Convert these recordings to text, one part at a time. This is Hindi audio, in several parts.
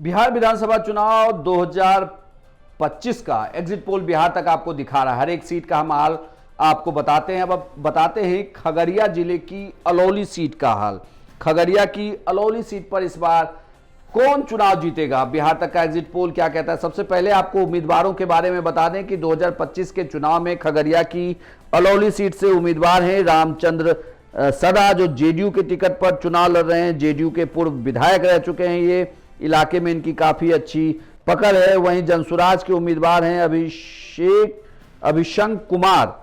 बिहार विधानसभा चुनाव 2025 का एग्जिट पोल बिहार तक आपको दिखा रहा है। हर एक सीट का हम हाल आपको बताते हैं। अब बताते हैं खगड़िया जिले की अलौली सीट का हाल। खगड़िया की अलौली सीट पर इस बार कौन चुनाव जीतेगा, बिहार तक का एग्जिट पोल क्या कहता है। सबसे पहले आपको उम्मीदवारों के बारे में बता दें कि 2025 के चुनाव में खगड़िया की अलौली सीट से उम्मीदवार हैं रामचंद्र सदा, जो जेडीयू के टिकट पर चुनाव लड़ रहे हैं। जेडीयू के पूर्व विधायक रह चुके हैं, ये इलाके में इनकी काफी अच्छी पकड़ है। वहीं जनसुराज के उम्मीदवार हैं अभिशंक कुमार।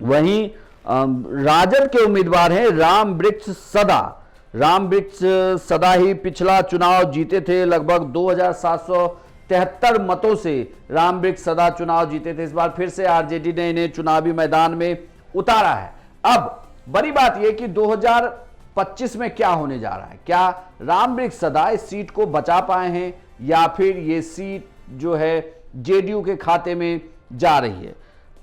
वहीं राजद के उम्मीदवार हैं रामवृक्ष सदा। रामवृक्ष सदा ही पिछला चुनाव जीते थे, लगभग 2773 मतों से रामवृक्ष सदा चुनाव जीते थे। इस बार फिर से आरजेडी ने इन्हें चुनावी मैदान में उतारा है। अब बड़ी बात यह कि 2025 में क्या होने जा रहा है, क्या रामवृक्ष सदा इस सीट को बचा पाए हैं या फिर ये सीट जो है जेडीयू के खाते में जा रही है।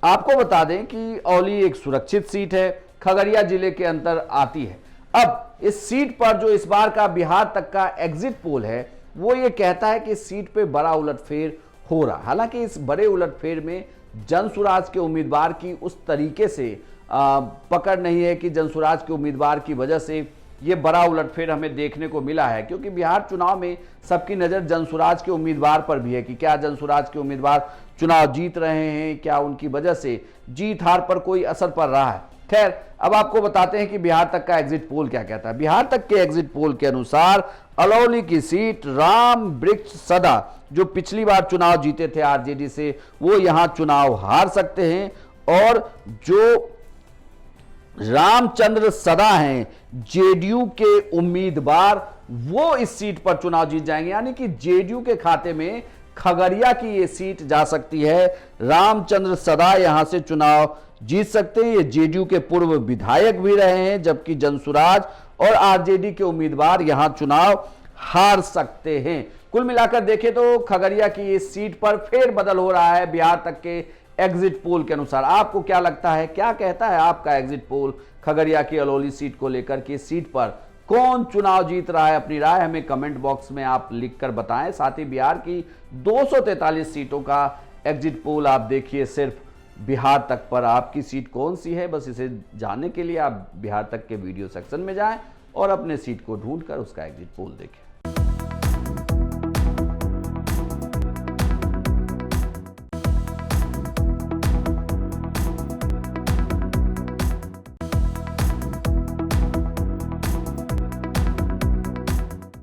आपको बता दें कि औली एक सुरक्षित सीट है, खगड़िया जिले के अंदर आती है। अब इस सीट पर जो इस बार का बिहार तक का एग्जिट पोल है वो ये कहता है कि इस सीट पे बड़ा उलटफेर हो रहा। हालांकि इस बड़े उलटफेर में जनसुराज के उम्मीदवार की उस तरीके से पकड़ नहीं है कि जनसुराज के उम्मीदवार की वजह से ये बड़ा उलटफेर हमें देखने को मिला है, क्योंकि बिहार चुनाव में सबकी नजर जनसुराज के उम्मीदवार पर भी है कि क्या जनसुराज के उम्मीदवार चुनाव जीत रहे हैं, क्या उनकी वजह से जीत हार पर कोई असर पड़ रहा है। खैर, अब आपको बताते हैं कि बिहार तक का एग्जिट पोल क्या कहता है। बिहार तक के एग्जिट पोल के अनुसार अलौली की सीट रामवृक्ष सदा, जो पिछली बार चुनाव जीते थे आरजेडी से, वो यहां चुनाव हार सकते हैं। और जो रामचंद्र सदा हैं जेडीयू के उम्मीदवार, वो इस सीट पर चुनाव जीत जाएंगे। यानी कि जेडीयू के खाते में खगड़िया की ये सीट जा सकती है। रामचंद्र सदा यहां से चुनाव जीत सकते हैं। ये जेडीयू के पूर्व विधायक भी रहे हैं, जबकि जनसुराज और आरजेडी के उम्मीदवार यहां चुनाव हार सकते हैं। कुल मिलाकर देखें तो खगड़िया की इस सीट पर फेरबदल हो रहा है बिहार तक के एग्जिट पोल के अनुसार। आपको क्या लगता है, क्या कहता है आपका एग्जिट पोल खगड़िया की अलौली सीट को लेकर कि इस सीट पर कौन चुनाव जीत रहा है? अपनी राय हमें कमेंट बॉक्स में आप लिखकर बताएं। साथ ही बिहार की 243 सीटों का एग्जिट पोल आप देखिए सिर्फ बिहार तक पर। आपकी सीट कौन सी है, बस इसे जानने के लिए आप बिहार तक के वीडियो सेक्शन में जाएं और अपने सीट को ढूंढकर उसका एग्जिट पोल देखें।